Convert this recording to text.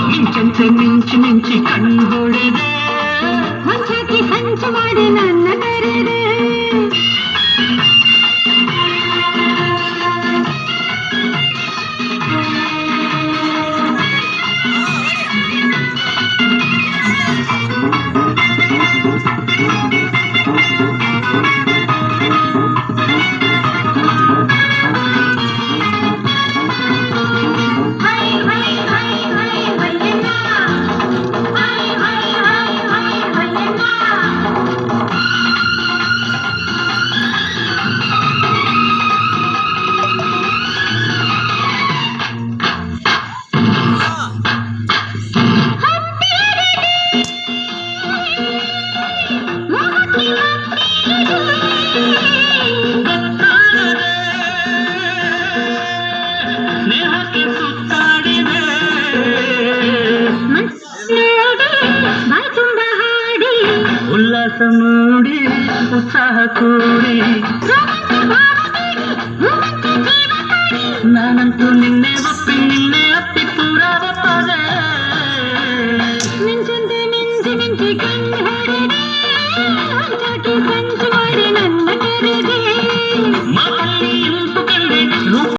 ಮಿಂಚಂತೆ ಮಿಂಚಿ ಮಿಂಚಿ ಕಣ್ಗೊಡೆದೆ ಹೊಂಚಾಕಿ ಹಂಚು ಮಾಡಿ ನನ್ನ ಕರೆದೆ ಸ್ನೇಹಕ್ಕೆ ಸುತ್ತಾಡಿದೆ ಬಾಯ್ ತುಂಬ ಹಾಡಿ ಉಲ್ಲಾಸ ಮೂಡಿ ಉತ್ಸಾಹ ಕೂಡಿ ನಾನಂತೂ ನಿನ್ನೆ ಒಪ್ಪಿ ನಿನ್ನೆ ಅಪ್ಪಿ ಪೂರ ಒಪ್ಪದೆ ಮಿಂಚಂತೆ ಮಿಂಚಿ ಮಿಂಚಿ ಕಣ್ಣು ಹೊಡೆದೆ